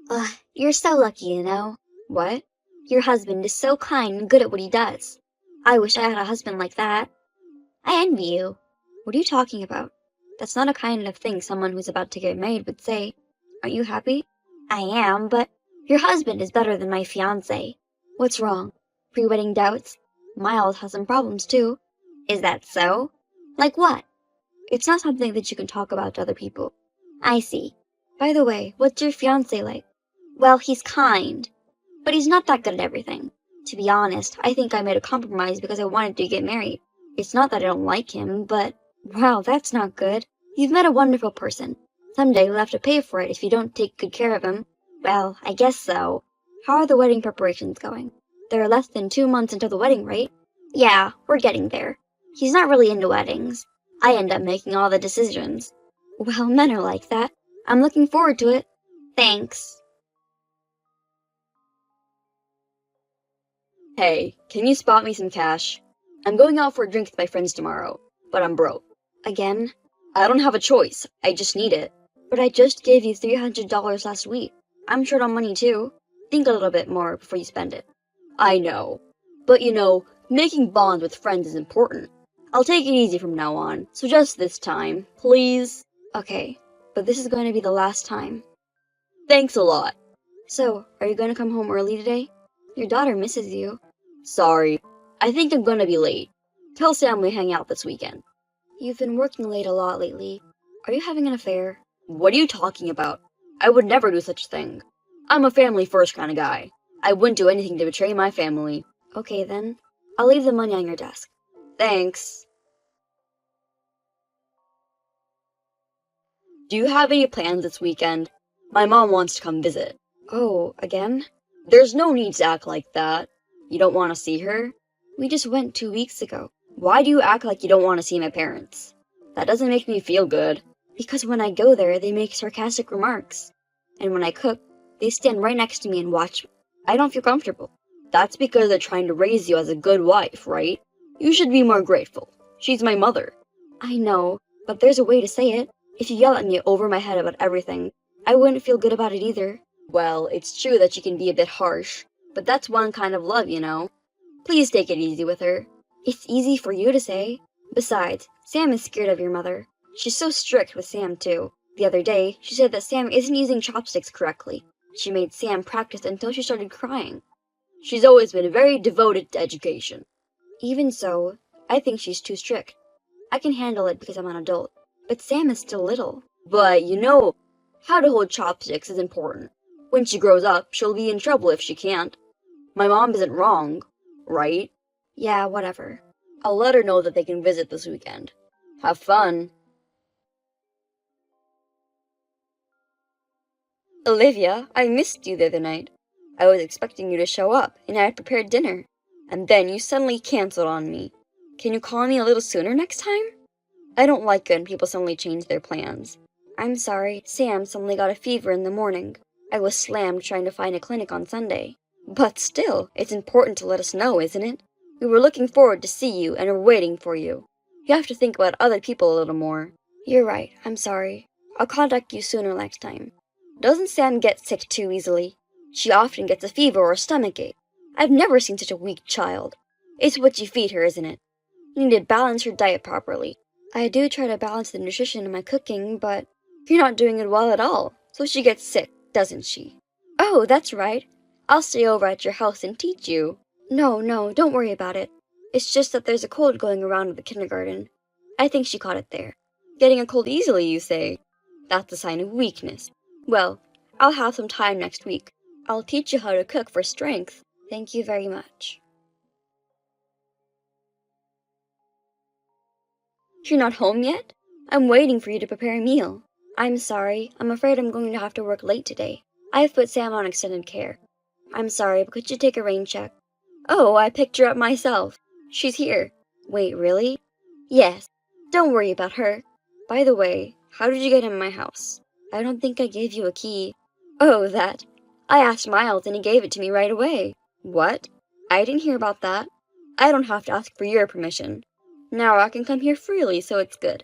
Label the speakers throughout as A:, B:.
A: Ugh, you're so lucky, you know.
B: What?
A: Your husband is so kind and good at what he does. I wish I had a husband like that. I envy you.
B: What are you talking about? That's not a kind of thing someone who's about to get married would say. Aren't you happy?
A: I am, but your husband is better than my fiancé.
B: What's wrong? Pre-wedding doubts? Miles has some problems too.
A: Is that so? Like what?
B: It's not something that you can talk about to other people.
A: I see.
B: By the way, what's your fiancé like?
A: Well, he's kind, but he's not that good at everything. To be honest, I think I made a compromise because I wanted to get married.
B: It's not that I don't like him, but...
A: Wow, that's not good.
B: You've met a wonderful person. Someday you'll have to pay for it if you don't take good care of him.
A: Well, I guess so.
B: How are the wedding preparations going? There are less than 2 months until the wedding, right?
A: Yeah, we're getting there. He's not really into weddings. I end up making all the decisions.
B: Well, men are like that. I'm looking forward to it.
A: Thanks.
C: Hey, can you spot me some cash? I'm going out for a drink with my friends tomorrow, but I'm broke.
B: Again?
C: I don't have a choice. I just need it.
B: But I just gave you $300 last week. I'm short on money too. Think a little bit more before you spend it.
C: I know. But you know, making bonds with friends is important. I'll take it easy from now on, so just this time, please?
B: Okay, but this is going to be the last time.
C: Thanks a lot.
B: So, are you going to come home early today? Your daughter misses you.
C: Sorry. I think I'm gonna be late. Tell Sam we hang out this weekend.
B: You've been working late a lot lately. Are you having an affair?
C: What are you talking about? I would never do such a thing. I'm a family-first kind of guy. I wouldn't do anything to betray my family.
B: Okay then. I'll leave the money on your desk.
C: Thanks. Do you have any plans this weekend? My mom wants to come visit.
B: Oh, again?
C: There's no need to act like that. You don't want to see her?
B: We just went 2 weeks ago.
C: Why do you act like you don't want to see my parents? That doesn't make me feel good.
B: Because when I go there, they make sarcastic remarks. And when I cook, they stand right next to me and watch me. I don't feel comfortable.
C: That's because they're trying to raise you as a good wife, right? You should be more grateful. She's my mother.
B: I know, but there's a way to say it. If you yell at me over my head about everything, I wouldn't feel good about it either.
C: Well, it's true that she can be a bit harsh, but that's one kind of love, you know? Please take it easy with her.
B: It's easy for you to say. Besides, Sam is scared of your mother. She's so strict with Sam, too. The other day, she said that Sam isn't using chopsticks correctly. She made Sam practice until she started crying.
C: She's always been very devoted to education.
B: Even so, I think she's too strict. I can handle it because I'm an adult, but Sam is still little.
C: But, you know, how to hold chopsticks is important. When she grows up, she'll be in trouble if she can't. My mom isn't wrong, right?
B: Yeah, whatever.
C: I'll let her know that they can visit this weekend. Have fun.
B: Olivia, I missed you the other night. I was expecting you to show up, and I had prepared dinner. And then you suddenly canceled on me. Can you call me a little sooner next time? I don't like it when people suddenly change their plans. I'm sorry, Sam suddenly got a fever in the morning. I was slammed trying to find a clinic on Sunday. But still, it's important to let us know, isn't it? We were looking forward to see you and are waiting for you. You have to think about other people a little more. You're right, I'm sorry. I'll contact you sooner next time. Doesn't Sam get sick too easily? She often gets a fever or a stomachache. I've never seen such a weak child. It's what you feed her, isn't it? You need to balance her diet properly. I do try to balance the nutrition in my cooking, but you're not doing it well at all, so she gets sick, doesn't she? Oh, that's right. I'll stay over at your house and teach you. No, don't worry about it. It's just that there's a cold going around at the kindergarten. I think she caught it there. Getting a cold easily, you say? That's a sign of weakness. Well, I'll have some time next week. I'll teach you how to cook for strength. Thank you very much. You're not home yet? I'm waiting for you to prepare a meal. I'm sorry. I'm afraid I'm going to have to work late today. I've put Sam on extended care. I'm sorry, but could you take a rain check? Oh, I picked her up myself. She's here. Wait, really? Yes. Don't worry about her. By the way, how did you get in my house? I don't think I gave you a key. Oh, that. I asked Miles and he gave it to me right away. What? I didn't hear about that. I don't have to ask for your permission. Now I can come here freely, so it's good.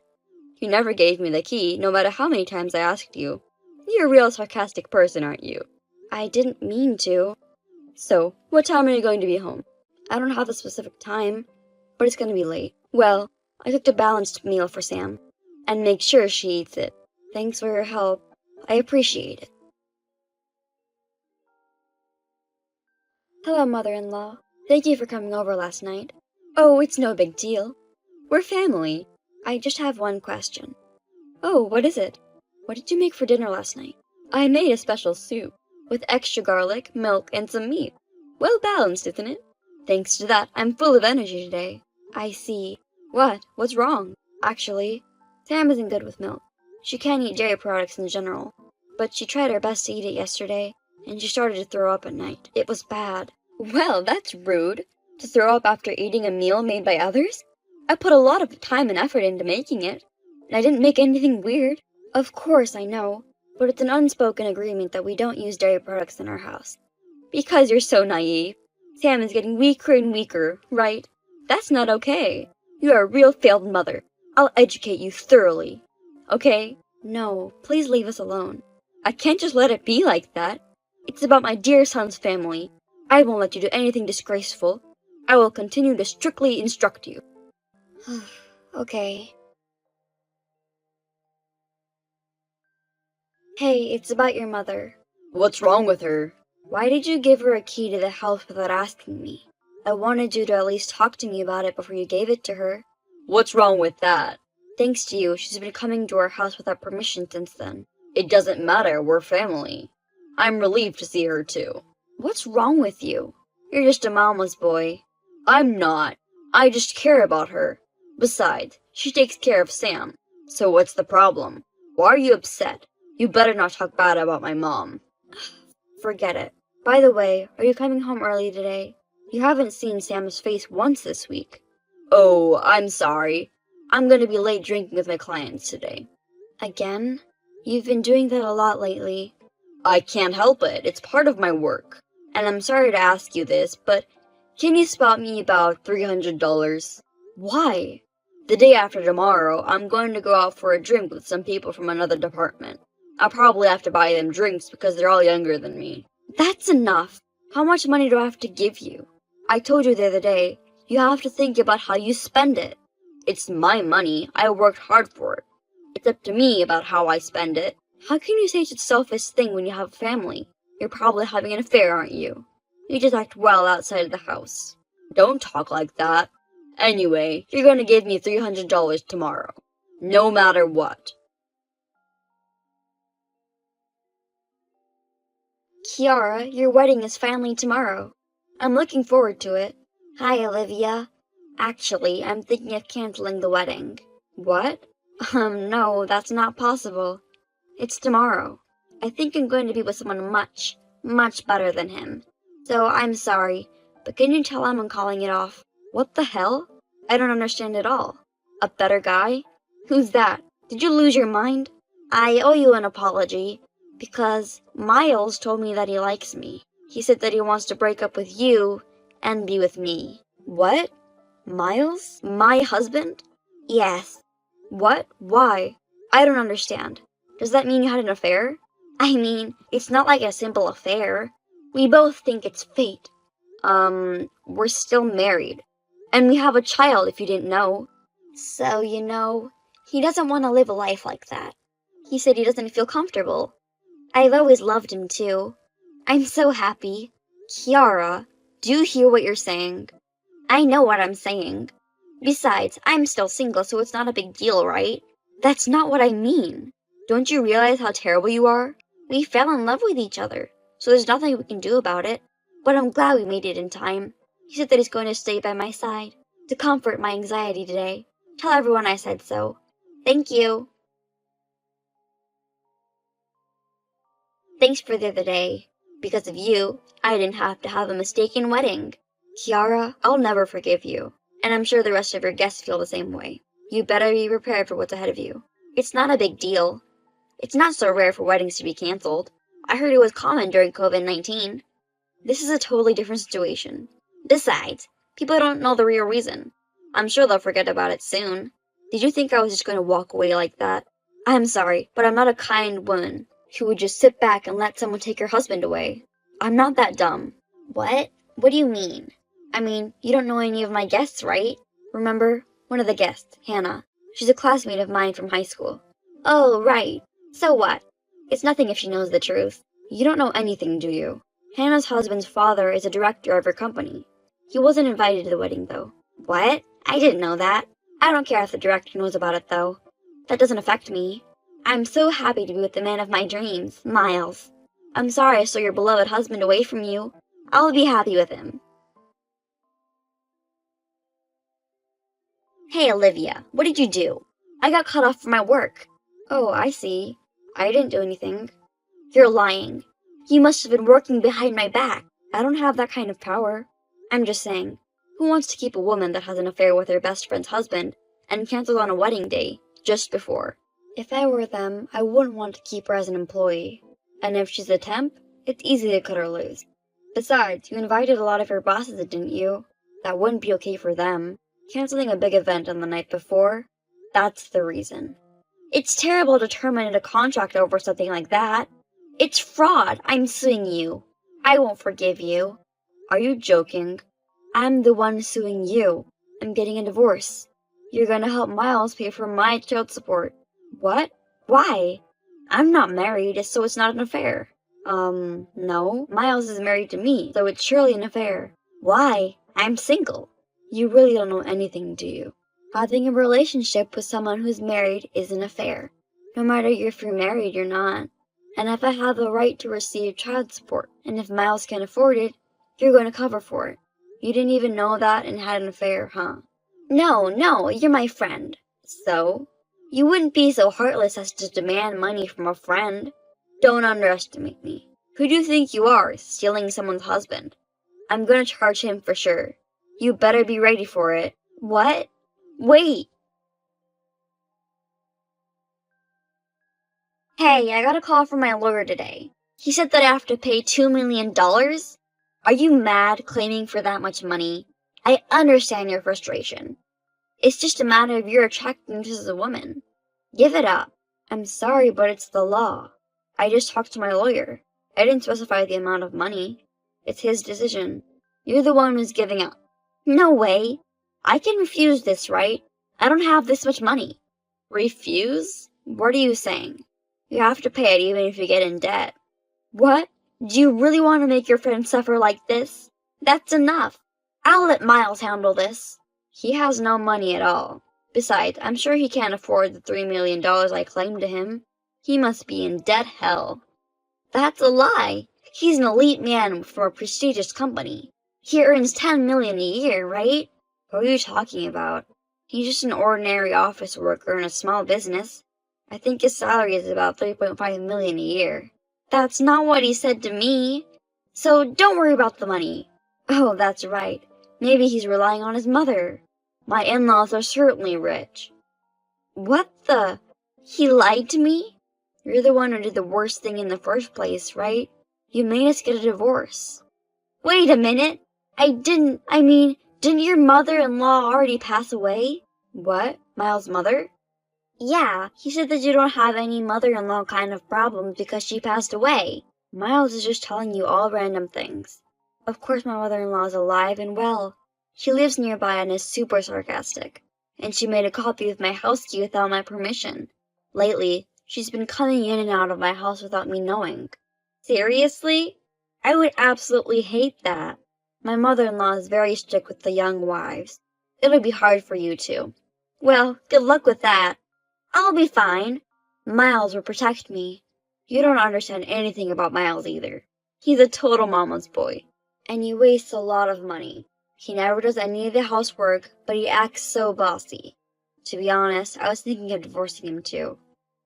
B: You never gave me the key, no matter how many times I asked you. You're a real sarcastic person, aren't you? I didn't mean to. So, what time are you going to be home? I don't have a specific time, but it's going to be late. Well, I cooked a balanced meal for Sam, and make sure she eats it. Thanks for your help. I appreciate it. Hello, mother-in-law. Thank you for coming over last night. Oh, it's no big deal. We're family. I just have one question. Oh, what is it? What did you make for dinner last night? I made a special soup, with extra garlic, milk, and some meat. Well balanced, isn't it? Thanks to that, I'm full of energy today. I see. What? What's wrong? Actually, Sam isn't good with milk. She can't eat dairy products in general, but she tried her best to eat it yesterday, and she started to throw up at night. It was bad. Well, that's rude. To throw up after eating a meal made by others? I put a lot of time and effort into making it, and I didn't make anything weird. Of course, I know, but it's an unspoken agreement that we don't use dairy products in our house. Because you're so naive. Sam is getting weaker and weaker, right? That's not okay. You are a real failed mother. I'll educate you thoroughly. Okay? No, please leave us alone. I can't just let it be like that. It's about my dear son's family. I won't let you do anything disgraceful. I will continue to strictly instruct you. Okay. Hey, it's about your mother.
C: What's wrong with her?
B: Why did you give her a key to the house without asking me? I wanted you to at least talk to me about it before you gave it to her.
C: What's wrong with that?
B: Thanks to you, she's been coming to our house without permission since then.
C: It doesn't matter, we're family. I'm relieved to see her too.
B: What's wrong with you? You're just a mama's boy.
C: I'm not. I just care about her. Besides, she takes care of Sam. So what's the problem? Why are you upset? You better not talk bad about my mom.
B: Forget it. By the way, are you coming home early today? You haven't seen Sam's face once this week.
C: Oh, I'm sorry. I'm gonna be late drinking with my clients today.
B: Again? You've been doing that a lot lately.
C: I can't help it. It's part of my work. And I'm sorry to ask you this, but can you spot me about $300?
B: Why?
C: The day after tomorrow, I'm going to go out for a drink with some people from another department. I'll probably have to buy them drinks because they're all younger than me.
B: That's enough. How much money do I have to give you? I told you the other day, you have to think about how you spend it.
C: It's my money. I worked hard for it. It's up to me about how I spend it.
B: How can you say such a selfish thing when you have a family? You're probably having an affair, aren't you? You just act well outside of the house.
C: Don't talk like that. Anyway, you're gonna give me $300 tomorrow. No matter what.
B: Kiara, your wedding is finally tomorrow. I'm looking forward to it. Hi, Olivia. Actually, I'm thinking of canceling the wedding. What? No, that's not possible. It's tomorrow. I think I'm going to be with someone much, much better than him. So I'm sorry, but can you tell him I'm calling it off? What the hell? I don't understand at all. A better guy? Who's that? Did you lose your mind? I owe you an apology, because Miles told me that he likes me. He said that he wants to break up with you and be with me. What? Miles? My husband? Yes. What? Why? I don't understand. Does that mean you had an affair? I mean, it's not like a simple affair. We both think it's fate. We're still married. And we have a child, if you didn't know. So, he doesn't want to live a life like that. He said he doesn't feel comfortable. I've always loved him, too. I'm so happy. Kiara, do you hear what you're saying? I know what I'm saying. Besides, I'm still single, so it's not a big deal, right? That's not what I mean. Don't you realize how terrible you are? We fell in love with each other, so there's nothing we can do about it. But I'm glad we made it in time. He said that he's going to stay by my side to comfort my anxiety today. Tell everyone I said so. Thank you. Thanks for the other day. Because of you, I didn't have to have a mistaken wedding. Kiara, I'll never forgive you. And I'm sure the rest of your guests feel the same way. You better be prepared for what's ahead of you. It's not a big deal. It's not so rare for weddings to be canceled. I heard it was common during COVID-19. This is a totally different situation. Besides, people don't know the real reason. I'm sure they'll forget about it soon. Did you think I was just going to walk away like that? I'm sorry, but I'm not a kind woman. who would just sit back and let someone take her husband away. I'm not that dumb.
A: What? What do you mean?
B: I mean, you don't know any of my guests, right? Remember? One of the guests, Hannah. She's a classmate of mine from high school.
A: Oh, right. So what?
B: It's nothing if she knows the truth. You don't know anything, do you? Hannah's husband's father is a director of her company. He wasn't invited to the wedding, though.
A: What? I didn't know that.
B: I don't care if the director knows about it, though. That doesn't affect me. I'm so happy to be with the man of my dreams, Miles. I'm sorry I stole your beloved husband away from you. I'll be happy with him.
A: Hey, Olivia, what did you do?
B: I got cut off from my work. Oh, I see. I didn't do anything.
A: You're lying.
B: You must have been working behind my back. I don't have that kind of power. I'm just saying, who wants to keep a woman that has an affair with her best friend's husband and cancels on a wedding day just before? If I were them, I wouldn't want to keep her as an employee. And if she's a temp, it's easy to cut her loose. Besides, you invited a lot of her bosses, didn't you? That wouldn't be okay for them. Canceling a big event on the night before? That's the reason. It's terrible to terminate a contract over something like that. It's fraud. I'm suing you. I won't forgive you. Are you joking? I'm the one suing you. I'm getting a divorce. You're gonna help Miles pay for my child support. What? Why? I'm not married, so it's not an affair. No. Miles is married to me, so it's surely an affair. Why? I'm single. You really don't know anything, do you? Having a relationship with someone who's married is an affair. No matter if you're married or not. And if I have the right to receive child support, and if Miles can't afford it, you're going to cover for it. You didn't even know that and had an affair, huh?
A: No, you're my friend.
B: So?
A: You wouldn't be so heartless as to demand money from a friend.
B: Don't underestimate me. Who do you think you are, stealing someone's husband? I'm going to charge him for sure. You better be ready for it.
A: What? Wait. Hey, I got a call from my lawyer today. He said that I have to pay $2 million?
B: Are you mad claiming for that much money? I understand your frustration. It's just a matter of your attractiveness as a woman. Give it up. I'm sorry, but it's the law. I just talked to my lawyer. I didn't specify the amount of money. It's his decision. You're the one who's giving up.
A: No way.
B: I can refuse this, right? I don't have this much money. Refuse? What are you saying? You have to pay it even if you get in debt. What? Do you really want to make your friend suffer like this? That's enough. I'll let Miles handle this. He has no money at all. Besides, I'm sure he can't afford the $3 million I claimed to him. He must be in debt hell. That's a lie. He's an elite man from a prestigious company. He earns $10 million a year, right? What are you talking about? He's just an ordinary office worker in a small business. I think his salary is about $3.5 million a year. That's not what he said to me. So don't worry about the money. Oh, that's right. Maybe he's relying on his mother. My in-laws are certainly rich. What the? He lied to me? You're the one who did the worst thing in the first place, right? You made us get a divorce. Wait a minute. Didn't your mother-in-law already pass away? What? Miles' mother? Yeah, he said that you don't have any mother-in-law kind of problems because she passed away. Miles is just telling you all random things. Of course my mother-in-law is alive and well. She lives nearby and is super sarcastic. And she made a copy of my house key without my permission. Lately, she's been coming in and out of my house without me knowing. Seriously? I would absolutely hate that. My mother-in-law is very strict with the young wives. It'll be hard for you too. Well, good luck with that. I'll be fine. Miles will protect me. You don't understand anything about Miles either. He's a total mama's boy. And he wastes a lot of money. He never does any of the housework, but he acts so bossy. To be honest, I was thinking of divorcing him too.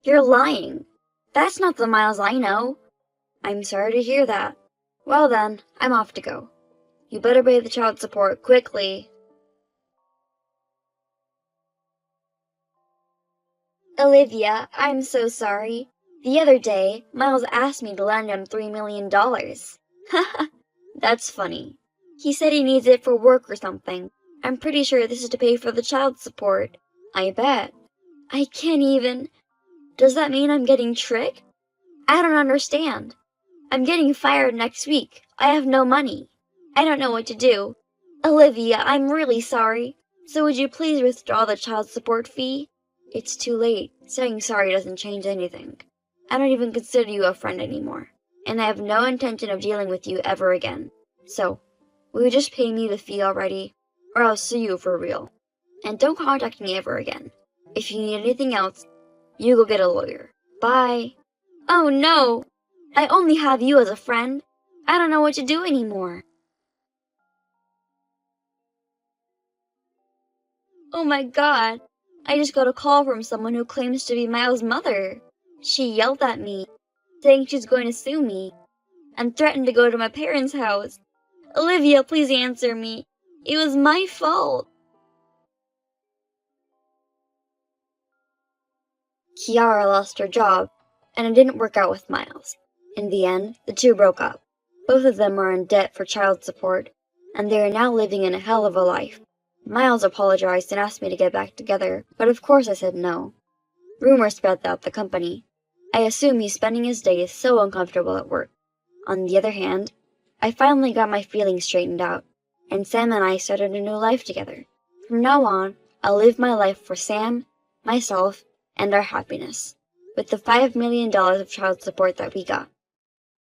B: You're lying. That's not the Miles I know. I'm sorry to hear that. Well then, I'm off to go. You better pay the child support quickly.
A: Olivia, I'm so sorry. The other day, Miles asked me to lend him $3 million.
B: Haha, that's funny. He said he needs it for work or something. I'm pretty sure this is to pay for the child support. I bet. I can't even... Does that mean I'm getting tricked?
A: I don't understand. I'm getting fired next week. I have no money. I don't know what to do. Olivia, I'm really sorry. So would you please withdraw the child support fee? It's too late. Saying sorry doesn't change anything. I don't even consider you a friend anymore, and I have no intention of dealing with you ever again. So, will you just pay me the fee already, or I'll sue you for real. And don't contact me ever again. If you need anything else, you go get a lawyer. Bye. Oh no! I only have you as a friend. I don't know what to do anymore. Oh my god. I just got a call from someone who claims to be Miles' mother. She yelled at me, saying she's going to sue me, and threatened to go to my parents' house. Olivia, please answer me. It was my fault. Kiara lost her job, and it didn't work out with Miles. In the end, the two broke up. Both of them are in debt for child support, and they are now living in a hell of a life. Miles apologized and asked me to get back together, but of course I said no. Rumors spread throughout the company. I assume he's spending his days so uncomfortable at work. On the other hand, I finally got my feelings straightened out, and Sam and I started a new life together. From now on, I'll live my life for Sam, myself, and our happiness, with the $5 million of child support that we got.